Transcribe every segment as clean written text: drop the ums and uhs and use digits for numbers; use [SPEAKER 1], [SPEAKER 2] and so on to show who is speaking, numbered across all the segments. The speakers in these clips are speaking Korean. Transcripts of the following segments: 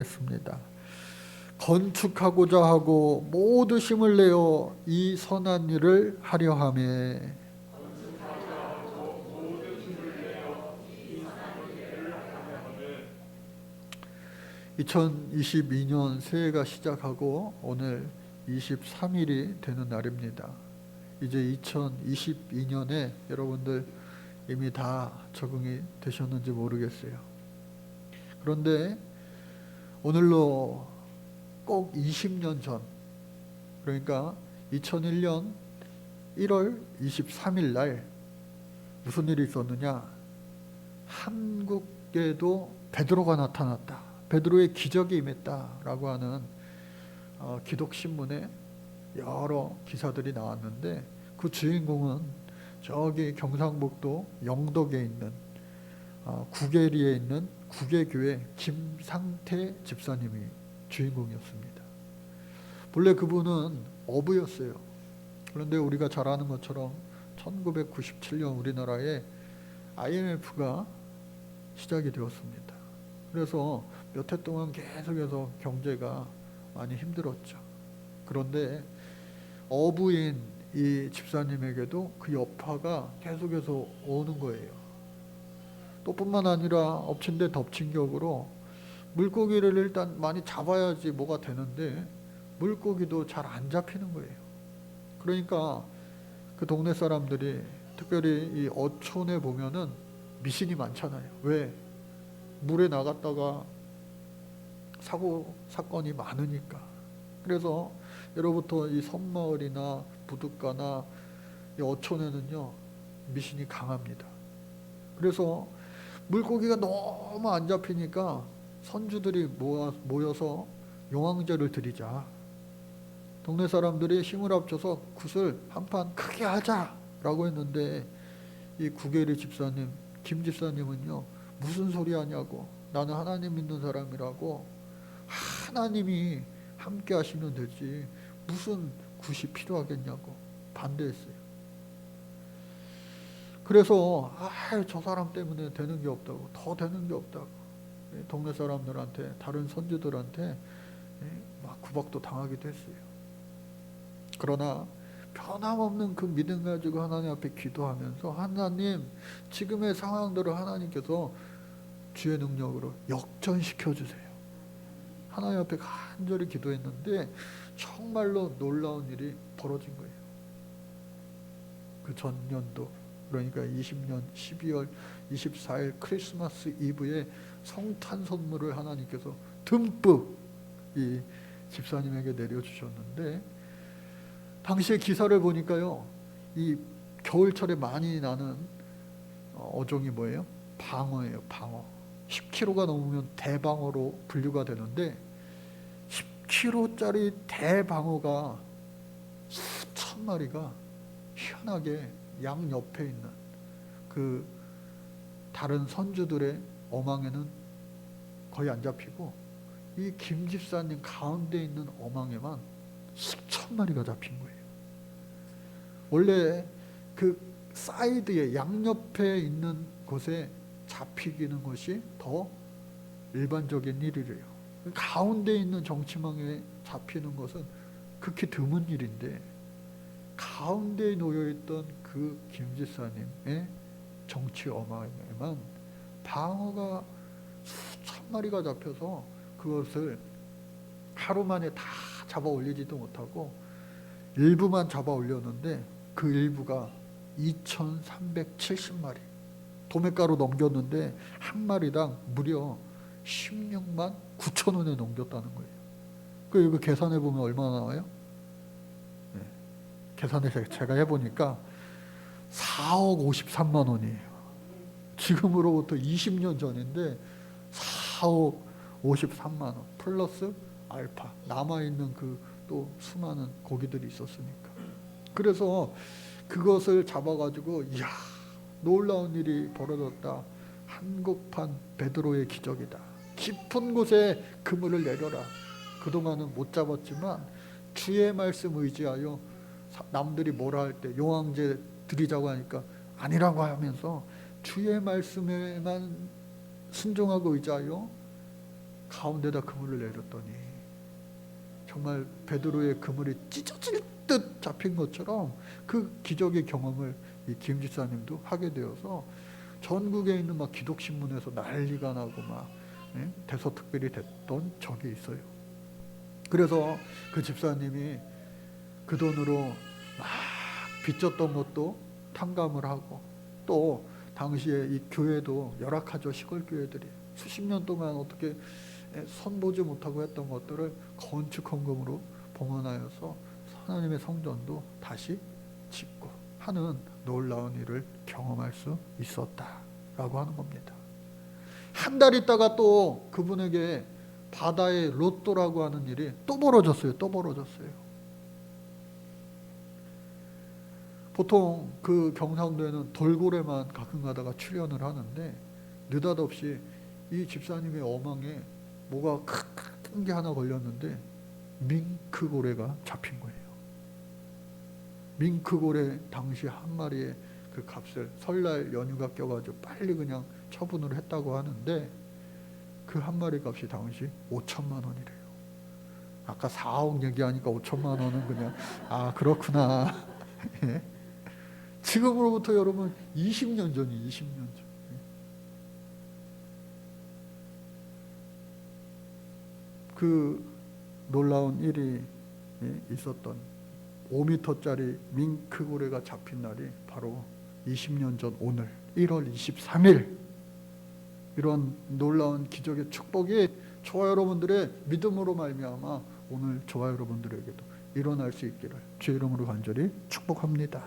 [SPEAKER 1] 했습니다. 건축하고자 하고 모두 힘을 내어 이 선한 일을 하려 함에 2022년 새해가 시작하고 오늘 23일이 되는 날입니다. 이제 2022년에 여러분들 이미 다 적응이 되셨는지 모르겠어요. 그런데 오늘로 꼭 20년 전, 그러니까 2001년 1월 23일 날 무슨 일이 있었느냐? 한국에도 베드로가 나타났다, 베드로의 기적이 임했다라고 하는 기독신문에 여러 기사들이 나왔는데, 그 주인공은 저기 경상북도 영덕에 있는 구계리에 있는 구계교회 김상태 집사님이 주인공이었습니다. 본래 그분은 어부였어요. 그런데 우리가 잘 아는 것처럼 1997년 우리나라에 IMF가 시작이 되었습니다. 그래서 몇 해 동안 계속해서 경제가 많이 힘들었죠. 그런데 어부인 이 집사님에게도 그 여파가 계속해서 오는 거예요. 또 뿐만 아니라 엎친 데 덮친 격으로 물고기를 일단 많이 잡아야지 뭐가 되는데 물고기도 잘 안 잡히는 거예요. 그러니까 그 동네 사람들이, 특별히 이 어촌에 보면은 미신이 많잖아요. 왜? 물에 나갔다가 사건이 많으니까. 그래서 예로부터 이 섬마을이나 부둣가나 이 어촌에는요 미신이 강합니다. 그래서 물고기가 너무 안 잡히니까 선주들이 모여서 용왕제를 드리자. 동네 사람들이 힘을 합쳐서 굿을 한판 크게 하자라고 했는데, 이 구계리 집사님, 김 집사님은요 무슨 소리 하냐고, 나는 하나님 믿는 사람이라고, 하나님이 함께 하시면 되지 무슨 굿이 필요하겠냐고 반대했어요. 그래서 저 사람 때문에 되는 게 없다고, 더 되는 게 없다고 동네 사람들한테, 다른 선주들한테 막 구박도 당하기도 했어요. 그러나 변함없는 그 믿음 가지고 하나님 앞에 기도하면서, 하나님 지금의 상황들을 하나님께서 주의 능력으로 역전시켜 주세요. 하나님 앞에 간절히 기도했는데 정말로 놀라운 일이 벌어진 거예요. 그 전년도, 그러니까 20년 12월 24일 크리스마스 이브에 성탄 선물을 하나님께서 듬뿍 이 집사님에게 내려주셨는데, 당시에 기사를 보니까요 이 겨울철에 많이 나는 어종이 뭐예요? 방어예요. 방어. 10kg가 넘으면 대방어로 분류가 되는데 10kg짜리 대방어가 수천 마리가 희한하게 양 옆에 있는 그 다른 선주들의 어망에는 거의 안 잡히고, 이 김 집사님 가운데 있는 어망에만 수천 마리가 잡힌 거예요. 원래 그 사이드에 양옆에 있는 곳에 잡히기는 것이 더 일반적인 일이래요. 가운데 있는 정치망에 잡히는 것은 극히 드문 일인데, 가운데에 놓여있던 그 김지사님의 정치 어망에만 방어가 수천 마리가 잡혀서 그것을 하루 만에 다 잡아 올리지도 못하고 일부만 잡아 올렸는데, 그 일부가 2370마리, 도매가로 넘겼는데 한 마리당 무려 16만 9천 원에 넘겼다는 거예요. 그 이거 계산해 보면 얼마나 나와요? 네. 계산해서 제가 해보니까 4억 53만 원이에요. 지금으로부터 20년 전인데 4억 53만 원 플러스 알파, 남아있는 그 또 수많은 고기들이 있었으니까. 그래서 그것을 잡아가지고, 이야 놀라운 일이 벌어졌다, 한국판 베드로의 기적이다, 깊은 곳에 그물을 내려라. 그동안은 못 잡았지만 주의 말씀 의지하여, 남들이 뭐라 할 때 용왕제 드리자고 하니까 아니라고 하면서 주의 말씀에만 순종하고 의지하여 가운데다 그물을 내렸더니 정말 베드로의 그물이 찢어질 듯 잡힌 것처럼 그 기적의 경험을 이 김 집사님도 하게 되어서 전국에 있는 막 기독신문에서 난리가 나고 막 대서특별히 됐던 적이 있어요. 그래서 그 집사님이 그 돈으로 막 빚졌던 것도 탕감을 하고, 또 당시에 이 교회도 열악하죠. 시골 교회들이 수십 년 동안 어떻게 손보지 못하고 했던 것들을 건축 헌금으로 봉헌하여서 하나님의 성전도 다시 짓고 하는 놀라운 일을 경험할 수 있었다라고 하는 겁니다. 한 달 있다가 또 그분에게 바다의 로또라고 하는 일이 또 벌어졌어요. 또 벌어졌어요. 보통 그 경상도에는 돌고래만 가끔 가다가 출연을 하는데 느닷없이 이 집사님의 어망에 뭐가 큰 게 하나 걸렸는데 밍크고래가 잡힌 거예요. 밍크고래 당시 한 마리의 그 값을 설날 연휴가 껴가지고 빨리 그냥 처분을 했다고 하는데 그 한 마리 값이 당시 5천만 원이래요. 아까 4억 얘기하니까 5천만 원은 그냥 그렇구나. 예. 지금으로부터 여러분 20년 전이 20년 전. 그 놀라운 일이 있었던 5m짜리 밍크고래가 잡힌 날이 바로 20년 전 오늘 1월 23일, 이런 놀라운 기적의 축복이 저와 여러분들의 믿음으로 말미암아 오늘 저와 여러분들에게도 일어날 수 있기를 주의 이름으로 간절히 축복합니다.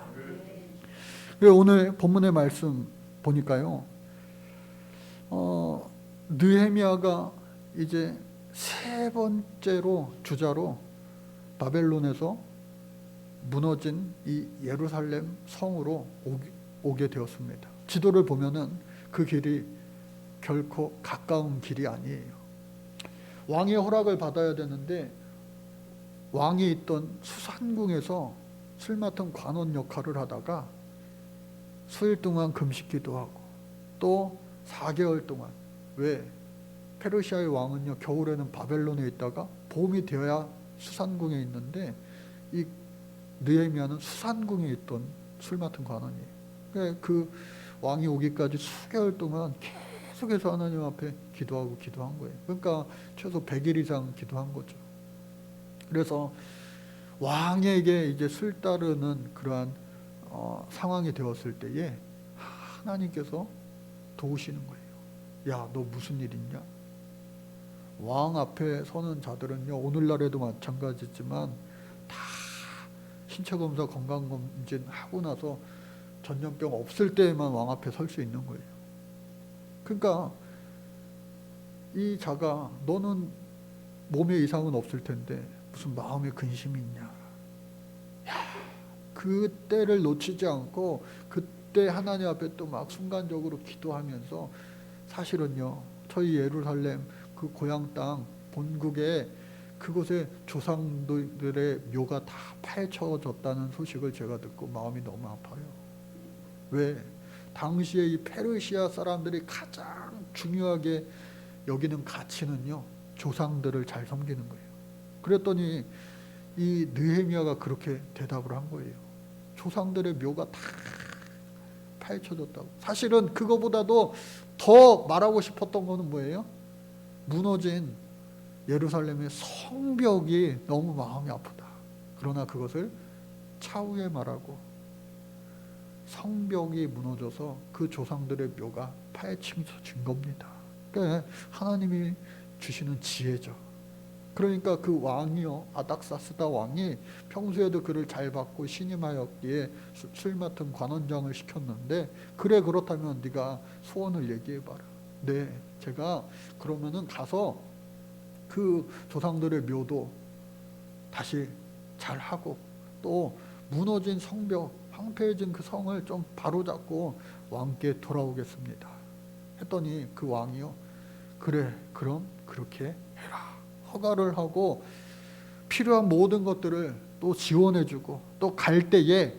[SPEAKER 1] 오늘 본문의 말씀 보니까요, 느헤미야가 이제 세 번째로 주자로 바벨론에서 무너진 이 예루살렘 성으로 오게 되었습니다. 지도를 보면은 그 길이 결코 가까운 길이 아니에요. 왕의 허락을 받아야 되는데 왕이 있던 수산궁에서 술 맡은 관원 역할을 하다가 수일 동안 금식기도 하고, 또 4개월 동안, 왜 페르시아의 왕은요 겨울에는 바벨론에 있다가 봄이 되어야 수산궁에 있는데 이 느헤미야는 수산궁에 있던 술 맡은 관원이에요. 그 왕이 오기까지 수개월 동안 계속해서 하나님 앞에 기도한 거예요. 그러니까 최소 100일 이상 기도한 거죠. 그래서 왕에게 이제 술 따르는 그러한 상황이 되었을 때에 하나님께서 도우시는 거예요. 야, 너 무슨 일 있냐? 왕 앞에 서는 자들은요 오늘날에도 마찬가지지만 다 신체검사 건강검진 하고 나서 전염병 없을 때에만 왕 앞에 설 수 있는 거예요. 그러니까 이 자가 너는 몸에 이상은 없을 텐데 무슨 마음에 근심이 있냐. 야, 그때를 놓치지 않고 그때 하나님 앞에 또 막 순간적으로 기도하면서, 사실은요 저희 예루살렘 그 고향 땅 본국에 그곳에 조상들의 묘가 다 파헤쳐졌다는 소식을 제가 듣고 마음이 너무 아파요. 왜? 당시에 이 페르시아 사람들이 가장 중요하게 여기는 가치는요 조상들을 잘 섬기는 거예요. 그랬더니 이 느헤미야가 그렇게 대답을 한 거예요. 조상들의 묘가 다 파헤쳐졌다고. 사실은 그거보다도 더 말하고 싶었던 거는 뭐예요? 무너진 예루살렘의 성벽이 너무 마음이 아프다. 그러나 그것을 차후에 말하고, 성벽이 무너져서 그 조상들의 묘가 파헤쳐진 겁니다. 그러니까 하나님이 주시는 지혜죠. 그러니까 그 왕이요 아닥사스다 왕이 평소에도 그를 잘 받고 신임하였기에 술 맡은 관원장을 시켰는데, 그래 그렇다면 네가 소원을 얘기해봐라. 네, 제가 그러면은 가서 그 조상들의 묘도 다시 잘하고, 또 무너진 성벽, 황폐해진 그 성을 좀 바로잡고 왕께 돌아오겠습니다 했더니 그 왕이요 그래 그럼 그렇게 해라 허가를 하고 필요한 모든 것들을 또 지원해주고, 또 갈 때에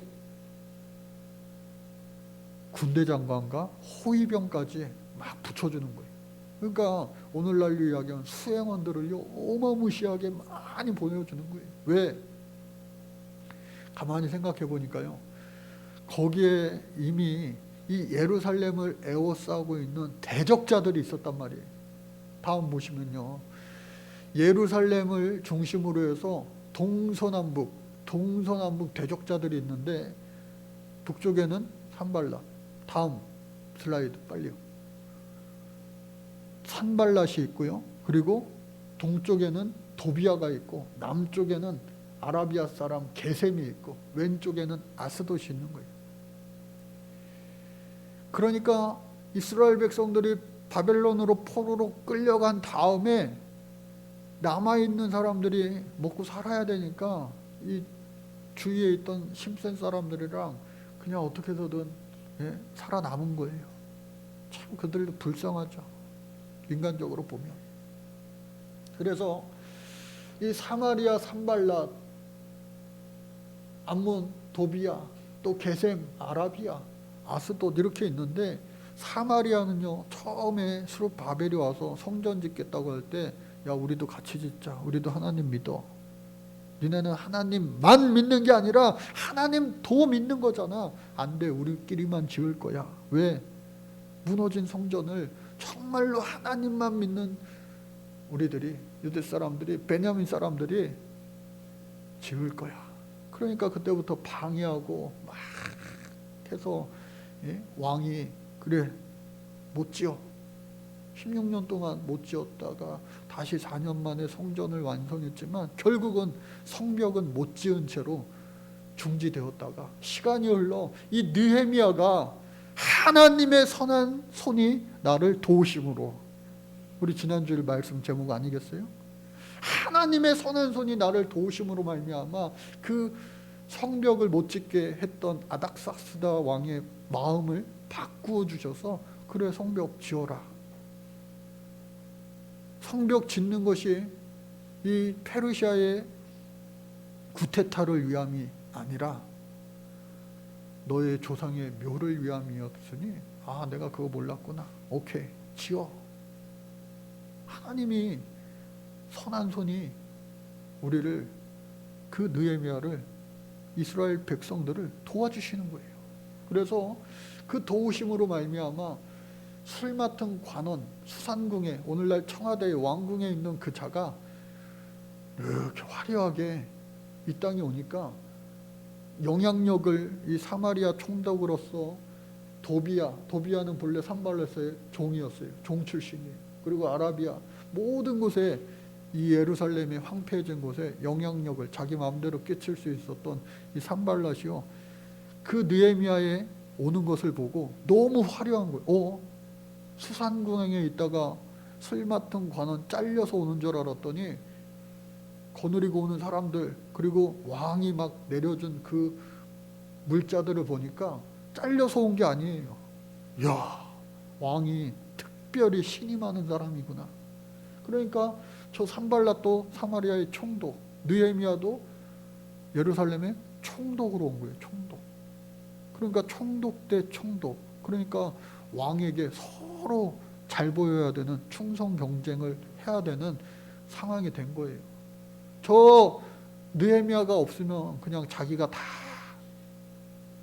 [SPEAKER 1] 군대 장관과 호위병까지 막 붙여주는 거예요. 그러니까 오늘날로 이야기하면 수행원들을요 어마무시하게 많이 보내주는 거예요. 왜? 가만히 생각해 보니까요, 거기에 이미 이 예루살렘을 에워싸고 있는 대적자들이 있었단 말이에요. 다음 보시면요, 예루살렘을 중심으로 해서 동서남북 대적자들이 있는데, 북쪽에는 산발랏, 다음 슬라이드 빨리요. 산발랏이 있고요, 그리고 동쪽에는 도비아가 있고, 남쪽에는 아라비아 사람 게셈이 있고, 왼쪽에는 아스돗이 있는 거예요. 그러니까 이스라엘 백성들이 바벨론으로 포로로 끌려간 다음에 남아있는 사람들이 먹고 살아야 되니까 이 주위에 있던 심센 사람들이랑 그냥 어떻게 해서든 살아남은 거예요. 참 그들도 불쌍하죠, 인간적으로 보면. 그래서 이 사마리아, 산발랏, 암몬, 도비아, 또 게셈, 아라비아, 아스돗 이렇게 있는데, 사마리아는요 처음에 스룹바벨이 와서 성전 짓겠다고 할 때, 야 우리도 같이 짓자, 우리도 하나님 믿어. 니네는 하나님만 믿는 게 아니라 하나님 도 믿는 거잖아. 안 돼, 우리끼리만 지을 거야. 왜? 무너진 성전을 정말로 하나님만 믿는 우리들이, 유대 사람들이, 베냐민 사람들이 지을 거야. 그러니까 그때부터 방해하고 막 해서 왕이 그래 못 지어, 16년 동안 못 지었다가 다시 4년 만에 성전을 완성했지만 결국은 성벽은 못 지은 채로 중지되었다가 시간이 흘러 이 느헤미야가 하나님의 선한 손이 나를 도우심으로, 우리 지난주일 말씀 제목 아니겠어요? 하나님의 선한 손이 나를 도우심으로 말미암아 그 성벽을 못 짓게 했던 아닥사스다 왕의 마음을 바꾸어 주셔서 그래 성벽 지어라. 성벽 짓는 것이 이 페르시아의 구테타를 위함이 아니라 너의 조상의 묘를 위함이었으니, 아 내가 그거 몰랐구나, 오케이 지어. 하나님이 선한 손이 우리를, 그 느헤미야를, 이스라엘 백성들을 도와주시는 거예요. 그래서 그 도우심으로 말미암아 술 맡은 관원, 수산궁에, 오늘날 청와대의 왕궁에 있는 그 자가 이렇게 화려하게 이 땅에 오니까 영향력을, 이 사마리아 총독으로서 도비아는 본래 산발랏의 종이었어요. 종 출신이에요. 그리고 아라비아 모든 곳에, 이 예루살렘의 황폐해진 곳에 영향력을 자기 마음대로 끼칠 수 있었던 이 산발랏이요, 그 느헤미야에 오는 것을 보고 너무 화려한 거예요. 수산궁에 있다가 술 맡은 관원 잘려서 오는 줄 알았더니 거느리고 오는 사람들, 그리고 왕이 막 내려준 그 물자들을 보니까 잘려서 온 게 아니에요. 야, 왕이 특별히 신이 많은 사람이구나. 그러니까 저 산발랏도 사마리아의 총독, 느헤미야도 예루살렘의 총독으로 온 거예요. 총독. 그러니까 총독 대 총독. 그러니까 왕에게 서로 잘 보여야 되는, 충성 경쟁을 해야 되는 상황이 된 거예요. 저 느헤미야가 없으면 그냥 자기가 다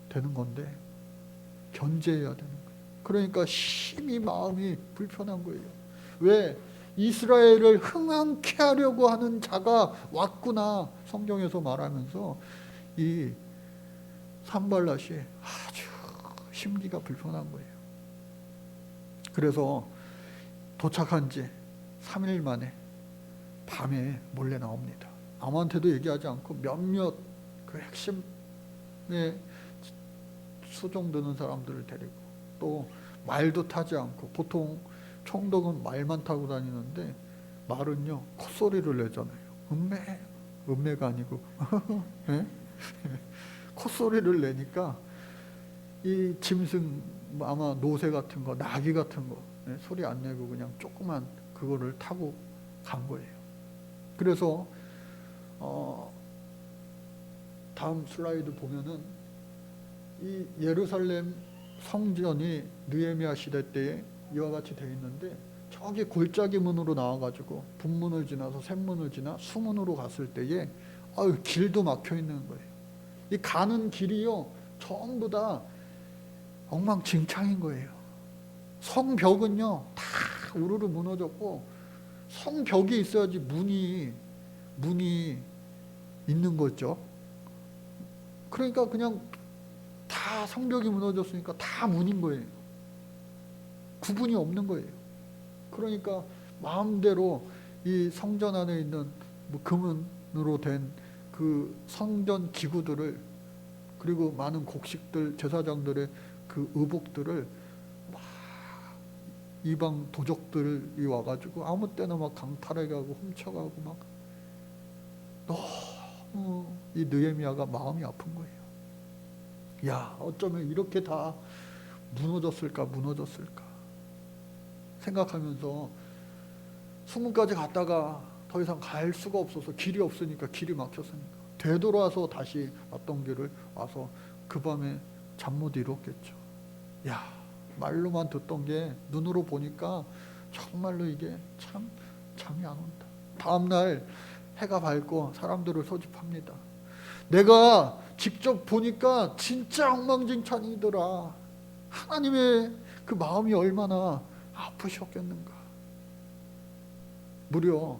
[SPEAKER 1] 되는 건데 견제해야 되는 거예요. 그러니까 심히 마음이 불편한 거예요. 왜? 이스라엘을 흥황케 하려고 하는 자가 왔구나, 성경에서 말하면서 이 산발랏이 아주 심기가 불편한 거예요. 그래서 도착한 지 3일 만에 밤에 몰래 나옵니다. 아무한테도 얘기하지 않고 몇몇 그 핵심에 수종 드는 사람들을 데리고, 또 말도 타지 않고, 보통 총독은 말만 타고 다니는데 말은요 콧소리를 내잖아요. 음매가 아니고 네? 콧소리를 내니까 이 짐승, 아마 노새 같은 거, 나귀 같은 거 소리 안 내고 그냥 조그만 그거를 타고 간 거예요. 그래서 다음 슬라이드 보면은 이 예루살렘 성전이 느헤미야 시대 때에 이와 같이 되어 있는데, 저기 골짜기 문으로 나와가지고 북문을 지나서 샘문을 지나 수문으로 갔을 때에 길도 막혀 있는 거예요. 이 가는 길이요 전부 다 엉망진창인 거예요. 성벽은요 다 우르르 무너졌고, 성벽이 있어야지 문이 있는 거죠. 그러니까 그냥 다 성벽이 무너졌으니까 다 문인 거예요. 구분이 없는 거예요. 그러니까 마음대로 이 성전 안에 있는 금은으로 된 그 성전 기구들을, 그리고 많은 곡식들, 제사장들의 그 의복들을 막 이방 도적들이 와가지고 아무 때나 막 강탈해가고 훔쳐가고 막, 너무 이 느헤미야가 마음이 아픈 거예요. 야, 어쩌면 이렇게 다 무너졌을까 생각하면서 수문까지 갔다가 더 이상 갈 수가 없어서, 길이 없으니까, 길이 막혔으니까 되돌아서 다시 왔던 길을 와서 그 밤에 잠 못 이뤘겠죠. 야, 말로만 듣던 게 눈으로 보니까 정말로 이게 참 잠이 안 온다. 다음날 해가 밝고 사람들을 소집합니다. 내가 직접 보니까 진짜 엉망진창이더라. 하나님의 그 마음이 얼마나 아프셨겠는가. 무려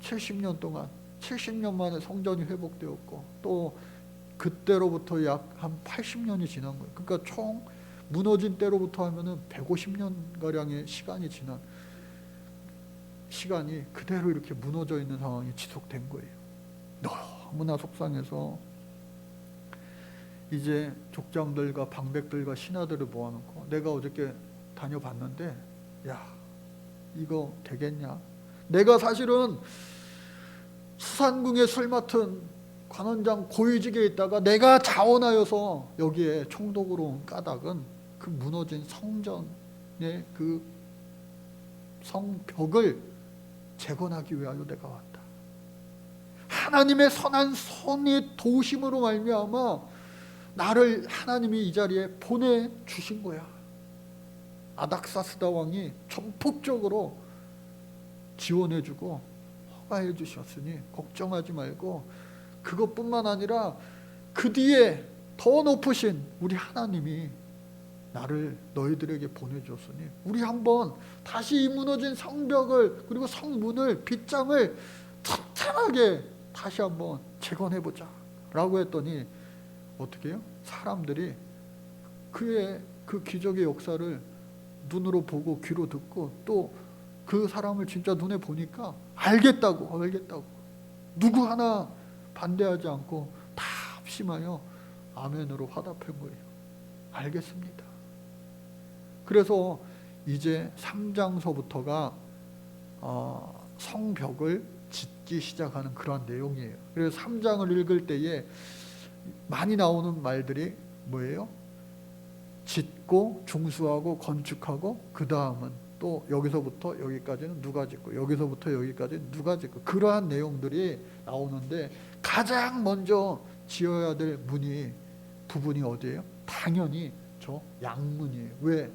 [SPEAKER 1] 70년 동안, 70년 만에 성전이 회복되었고, 또 그때로부터 약 한 80년이 지난 거예요. 그러니까 총 무너진 때로부터 하면은 150년가량의 시간이 지난, 시간이 그대로 이렇게 무너져 있는 상황이 지속된 거예요. 너무나 속상해서 이제 족장들과 방백들과 신하들을 모아놓고, 내가 어저께 다녀봤는데 야, 이거 되겠냐? 내가 사실은 수산궁에 술 맡은 관원장 고위직에 있다가 내가 자원하여서 여기에 총독으로 온 까닭은 그 무너진 성전의 그 성벽을 재건하기 위하여 내가 왔다. 하나님의 선한 손의 도우심으로 말미암아 나를 하나님이 이 자리에 보내주신 거야. 아닥사스다 왕이 전폭적으로 지원해주고 허가해 주셨으니 걱정하지 말고, 그것뿐만 아니라 그 뒤에 더 높으신 우리 하나님이 나를 너희들에게 보내줬으니 우리 한번 다시 이 무너진 성벽을, 그리고 성문을, 빗장을 튼튼하게 다시 한번 재건해보자 라고 했더니 어떻게 해요? 사람들이 그의 그 기적의 역사를 눈으로 보고 귀로 듣고, 또 그 사람을 진짜 눈에 보니까 알겠다고 누구 하나 반대하지 않고 다 합심하여 아멘으로 화답한 거예요. 알겠습니다. 그래서 이제 3장서부터가 성벽을 짓기 시작하는 그러한 내용이에요. 그래서 3장을 읽을 때에 많이 나오는 말들이 뭐예요? 짓고 중수하고 건축하고, 그 다음은 또 여기서부터 여기까지는 누가 짓고, 여기서부터 여기까지는 누가 짓고, 그러한 내용들이 나오는데, 가장 먼저 지어야 될 부분이 어디예요? 당연히 저 양문이에요. 왜?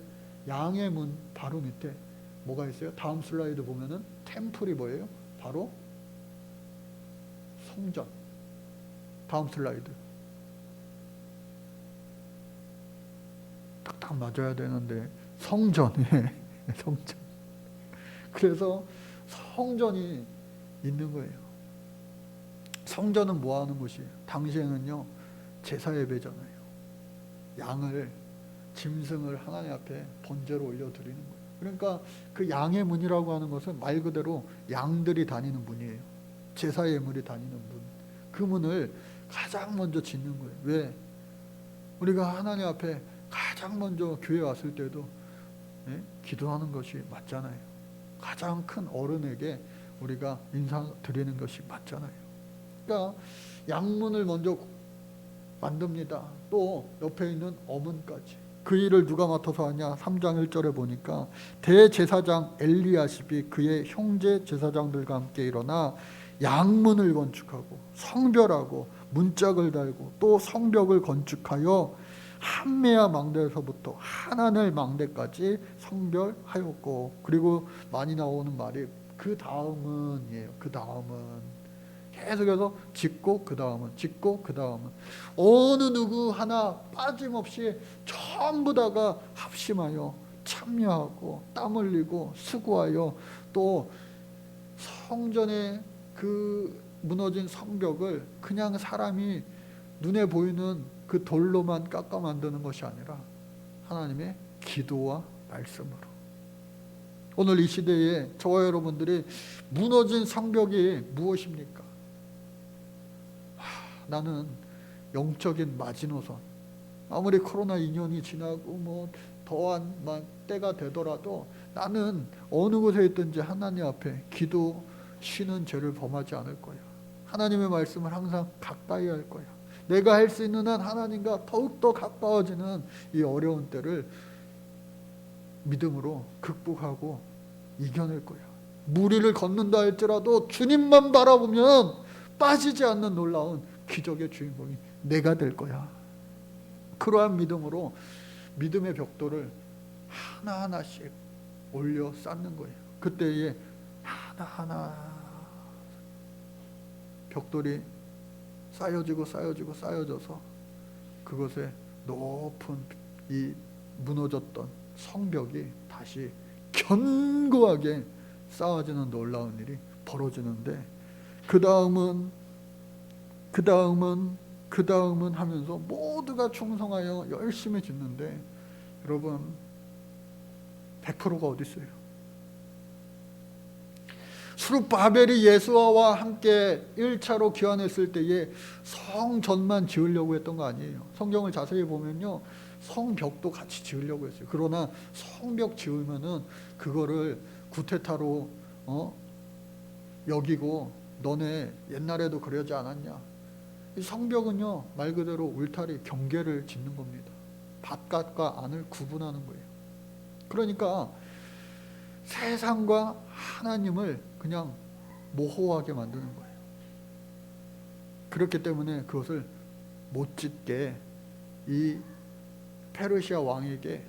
[SPEAKER 1] 양의 문 바로 밑에 뭐가 있어요? 다음 슬라이드 보면은 템플이 뭐예요? 바로 성전. 다음 슬라이드. 딱딱 맞아야 되는데 성전이에요. 성전. 그래서 성전이 있는 거예요. 성전은 뭐 하는 곳이에요? 당시에는요 제사 예배잖아요. 양을, 짐승을 하나님 앞에 번제로 올려드리는 거예요. 그러니까 그 양의 문이라고 하는 것은 말 그대로 양들이 다니는 문이에요. 제사 예물이 다니는 문. 그 문을 가장 먼저 짓는 거예요. 왜? 우리가 하나님 앞에 가장 먼저 교회 왔을 때도 기도하는 것이 맞잖아요. 가장 큰 어른에게 우리가 인사드리는 것이 맞잖아요. 그러니까 양문을 먼저 만듭니다. 또 옆에 있는 어문까지. 그 일을 누가 맡아서 하냐? 3장 1절에 보니까 대제사장 엘리야십이 그의 형제 제사장들과 함께 일어나 양문을 건축하고 성별하고 문짝을 달고 또 성벽을 건축하여 한메아 망대에서부터 하나넬 망대까지 성별하였고, 그리고 많이 나오는 말이 그 다음은이에요. 그 다음은 계속해서 짓고 그 다음은 짓고 그 다음은 어느 누구 하나 빠짐없이 전부 다가 합심하여 참여하고 땀 흘리고 수고하여 또 성전의 그 무너진 성벽을 그냥 사람이 눈에 보이는 그 돌로만 깎아 만드는 것이 아니라 하나님의 기도와 말씀으로. 오늘 이 시대에 저와 여러분들이 무너진 성벽이 무엇입니까? 나는 영적인 마지노선, 아무리 코로나 2년이 지나고 뭐 더한 때가 되더라도 나는 어느 곳에 있든지 하나님 앞에 기도 쉬는 죄를 범하지 않을 거야. 하나님의 말씀을 항상 가까이 할 거야. 내가 할 수 있는 한 하나님과 더욱더 가까워지는 이 어려운 때를 믿음으로 극복하고 이겨낼 거야. 무리를 걷는다 할지라도 주님만 바라보면 빠지지 않는 놀라운 기적의 주인공이 내가 될 거야. 그러한 믿음으로 믿음의 벽돌을 하나하나씩 올려 쌓는 거예요. 그때에 하나하나 벽돌이 쌓여지고 쌓여지고 쌓여져서 그것에 높은 이 무너졌던 성벽이 다시 견고하게 쌓아지는 놀라운 일이 벌어지는데, 그 다음은 하면서 모두가 충성하여 열심히 짓는데, 여러분 100%가 어디 있어요? 스룹바벨이 예수와와 함께 1차로 귀환했을 때에 성전만 지으려고 했던 거 아니에요. 성경을 자세히 보면요, 성벽도 같이 지으려고 했어요. 그러나 성벽 지으면은 그거를 구테타로 여기고 너네 옛날에도 그러지 않았냐. 이 성벽은요, 말 그대로 울타리 경계를 짓는 겁니다. 바깥과 안을 구분하는 거예요. 그러니까 세상과 하나님을 그냥 모호하게 만드는 거예요. 그렇기 때문에 그것을 못 짓게 이 페르시아 왕에게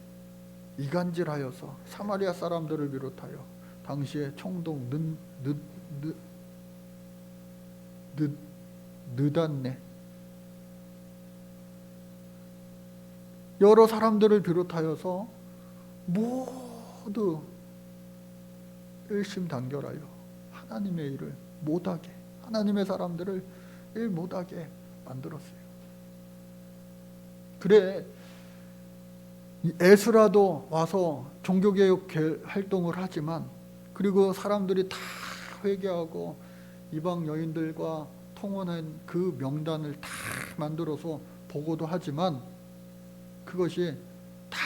[SPEAKER 1] 이간질하여서 사마리아 사람들을 비롯하여 당시에 총독 느단네, 여러 사람들을 비롯하여서 모두 일심단결하여 하나님의 일을 못하게, 하나님의 사람들을 일 못하게 만들었어요. 그래 에스라도 와서 종교개혁 활동을 하지만, 그리고 사람들이 다 회개하고 이방 여인들과 통혼한 그 명단을 다 만들어서 보고도 하지만 그것이 다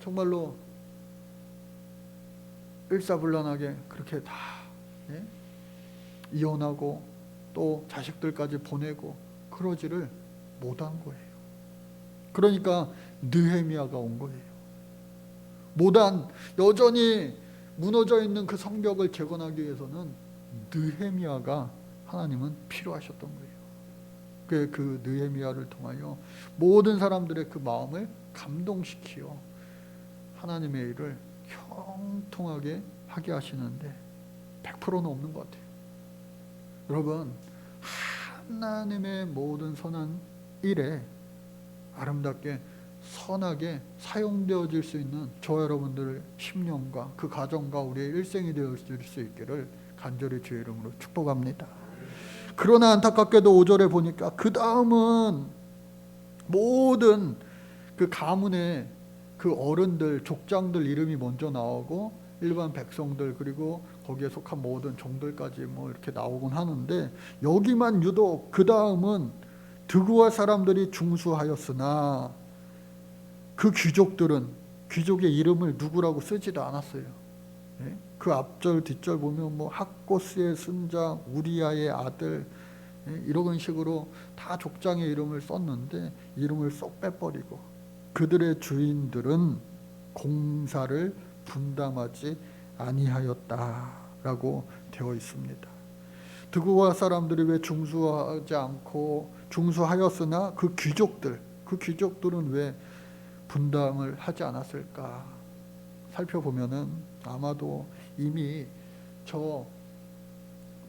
[SPEAKER 1] 정말로 일사불란하게 그렇게 다 이혼하고 또 자식들까지 보내고 그러지를 못한 거예요. 그러니까 느헤미야가 온 거예요. 못한 여전히 무너져 있는 그 성벽을 재건하기 위해서는 느헤미야가 하나님은 필요하셨던 거예요. 그 느헤미야를 통하여 모든 사람들의 그 마음을 감동시키어 하나님의 일을 형통하게 하게 하시는데 100%는 없는 것 같아요. 여러분, 하나님의 모든 선한 일에 아름답게 선하게 사용되어질 수 있는 저 여러분들의 심령과 그 가정과 우리의 일생이 되어질 수 있기를 간절히 주의 이름으로 축복합니다. 그러나 안타깝게도 5절에 보니까 그 다음은 모든 그 가문의 그 어른들, 족장들 이름이 먼저 나오고 일반 백성들, 그리고 거기에 속한 모든 종들까지 뭐 이렇게 나오곤 하는데, 여기만 유독 그 다음은 드구와 사람들이 중수하였으나 그 귀족들은 귀족의 이름을 누구라고 쓰지도 않았어요. 그 앞절 뒷절 보면 뭐 학고스의 순자, 우리아의 아들, 이런 식으로 다 족장의 이름을 썼는데 이름을 쏙 빼버리고 그들의 주인들은 공사를 분담하지 아니하였다라고 되어 있습니다. 드구와 사람들이 왜 중수하지 않고 중수하였으나 그 귀족들, 그 귀족들은 왜 분당을 하지 않았을까 살펴보면은 아마도 이미 저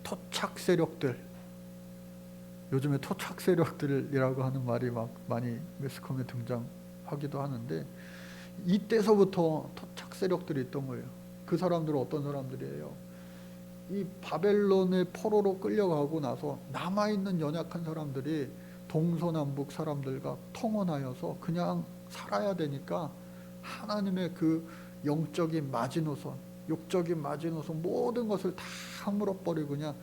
[SPEAKER 1] 토착 세력들, 요즘에 토착 세력들이라고 하는 말이 막 많이 매스컴에 등장하기도 하는데, 이때서부터 토착 세력들이 있던 거예요. 그 사람들은 어떤 사람들이에요? 이 바벨론의 포로로 끌려가고 나서 남아있는 연약한 사람들이 동서남북 사람들과 통혼하여서 그냥 살아야 되니까 하나님의 그 영적인 마지노선, 육적인 마지노선 모든 것을 다 물어버리고 그냥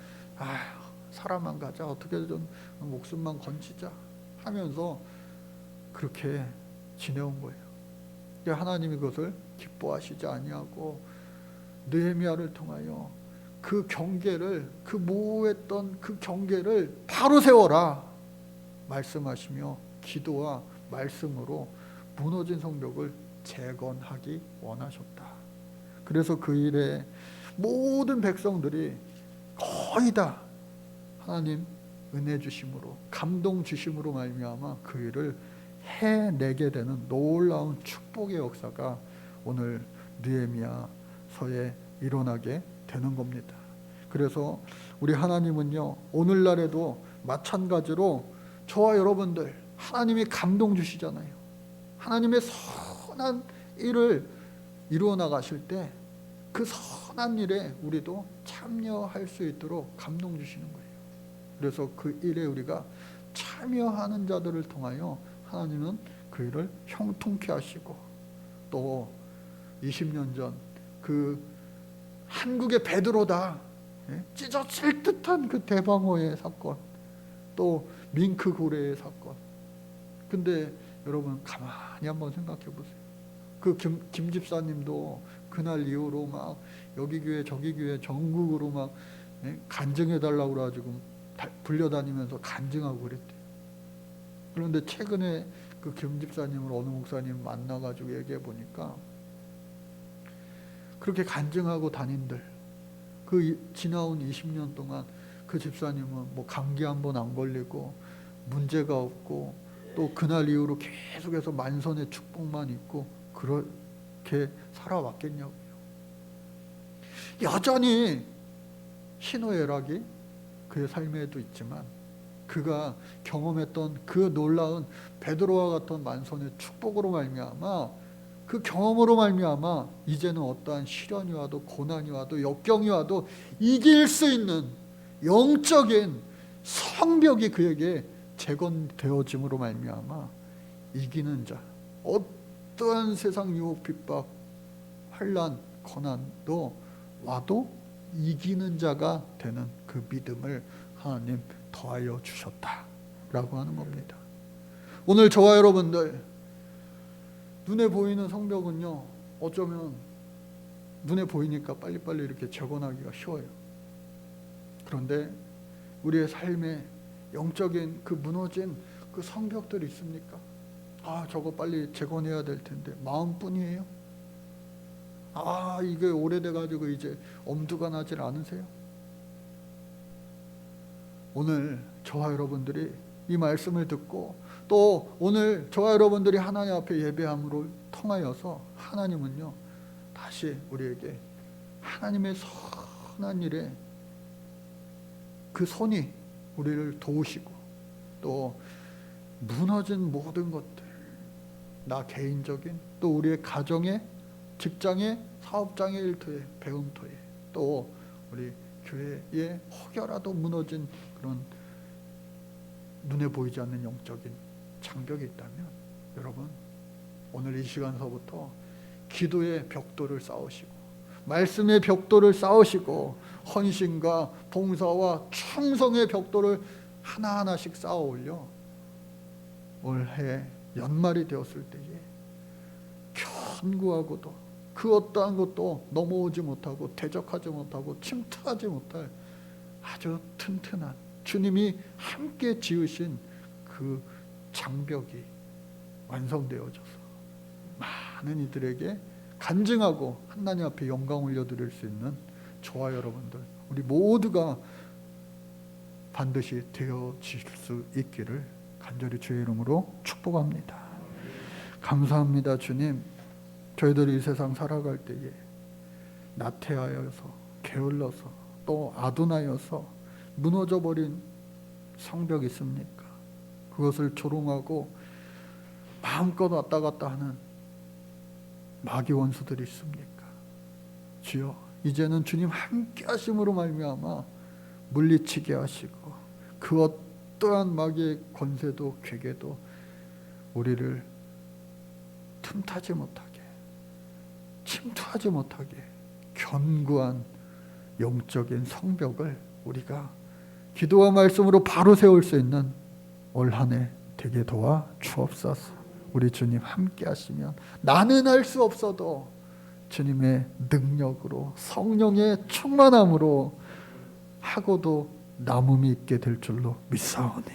[SPEAKER 1] 살아만 가자, 어떻게든 목숨만 건지자 하면서 그렇게 지내온 거예요. 하나님이 그것을 기뻐하시지 아니하고 느헤미야를 통하여 그 경계를, 그 모호했던 그 경계를 바로 세워라 말씀하시며 기도와 말씀으로 무너진 성벽을 재건하기 원하셨다. 그래서 그 일에 모든 백성들이 거의 다 하나님 은혜 주심으로, 감동 주심으로 말미암아 그 일을 해내게 되는 놀라운 축복의 역사가 오늘 느헤미야서에 일어나게 되는 겁니다. 그래서 우리 하나님은요, 오늘날에도 마찬가지로 저와 여러분들 하나님이 감동 주시잖아요. 하나님의 선한 일을 이루어 나가실 때 그 선한 일에 우리도 참여할 수 있도록 감동 주시는 거예요. 그래서 그 일에 우리가 참여하는 자들을 통하여 하나님은 그 일을 형통케 하시고, 또 20년 전 그 한국의 베드로다 찢어질 듯한 그 대방호의 사건, 또 밍크 고래의 사건. 근데 여러분 가만히 한번 생각해 보세요. 그 김 집사님도 그날 이후로 막 여기 교회 저기 교회 전국으로 막 간증해 달라고 그래가지고 불려다니면서 간증하고 그랬대요. 그런데 최근에 그 김 집사님을 어느 목사님 만나가지고 얘기해 보니까 그렇게 간증하고 다닌들 그 지나온 20년 동안 그 집사님은 뭐 감기 한 번 안 걸리고 문제가 없고, 또 그날 이후로 계속해서 만선의 축복만 있고 그렇게 살아왔겠냐고요. 여전히 희노애락이 그의 삶에도 있지만 그가 경험했던 그 놀라운 베드로와 같은 만선의 축복으로 말미암아, 그 경험으로 말미암아 이제는 어떠한 시련이 와도 고난이 와도 역경이 와도 이길 수 있는 영적인 성벽이 그에게 재건되어짐으로 말미암아 이기는 자, 어떠한 세상 유혹 핍박 환난 고난도 와도 이기는 자가 되는 그 믿음을 하나님 더하여 주셨다라고 하는 겁니다. 오늘 저와 여러분들 눈에 보이는 성벽은요, 어쩌면 눈에 보이니까 빨리빨리 이렇게 재건하기가 쉬워요. 그런데 우리의 삶에 영적인 그 무너진 그 성벽들이 있습니까? 저거 빨리 재건해야 될 텐데 마음뿐이에요? 이게 오래돼가지고 이제 엄두가 나질 않으세요? 오늘 저와 여러분들이 이 말씀을 듣고, 또 오늘 저와 여러분들이 하나님 앞에 예배함으로 통하여서 하나님은요 다시 우리에게 하나님의 선한 일에 그 손이 우리를 도우시고, 또 무너진 모든 것들, 나 개인적인, 또 우리의 가정에, 직장에, 사업장에, 일터에, 배움터에, 또 우리 교회에 혹여라도 무너진 그런 눈에 보이지 않는 영적인 장벽이 있다면, 여러분 오늘 이 시간서부터 기도의 벽돌을 쌓으시고 말씀의 벽돌을 쌓으시고 헌신과 봉사와 충성의 벽돌을 하나하나씩 쌓아 올려 올해 연말이 되었을 때에 견고하고도 그 어떠한 것도 넘어오지 못하고 대적하지 못하고 침투하지 못할 아주 튼튼한 주님이 함께 지으신 그 장벽이 완성되어져서 많은 이들에게 간증하고 하나님 앞에 영광 올려드릴 수 있는 저와 여러분들, 우리 모두가 반드시 되어질 수 있기를 간절히 주의 이름으로 축복합니다. 감사합니다. 주님, 저희들이 이 세상 살아갈 때에 나태하여서 게을러서 또 아둔하여서 무너져버린 성벽이 있습니까? 그것을 조롱하고 마음껏 왔다 갔다 하는 마귀 원수들이 있습니까? 주여, 이제는 주님 함께 하심으로 말미암아 물리치게 하시고 그 어떠한 마귀의 권세도 괴계도 우리를 틈타지 못하게, 침투하지 못하게 견고한 영적인 성벽을 우리가 기도와 말씀으로 바로 세울 수 있는 올 한 해 되게 도와 주옵소서. 우리 주님 함께 하시면 나는 할 수 없어도 주님의 능력으로 성령의 충만함으로 하고도 남음이 있게 될 줄로 믿사오니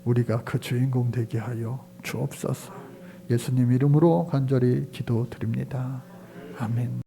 [SPEAKER 1] 우리가 그 주인공 되게 하여 주옵소서. 예수님 이름으로 간절히 기도드립니다. 아멘.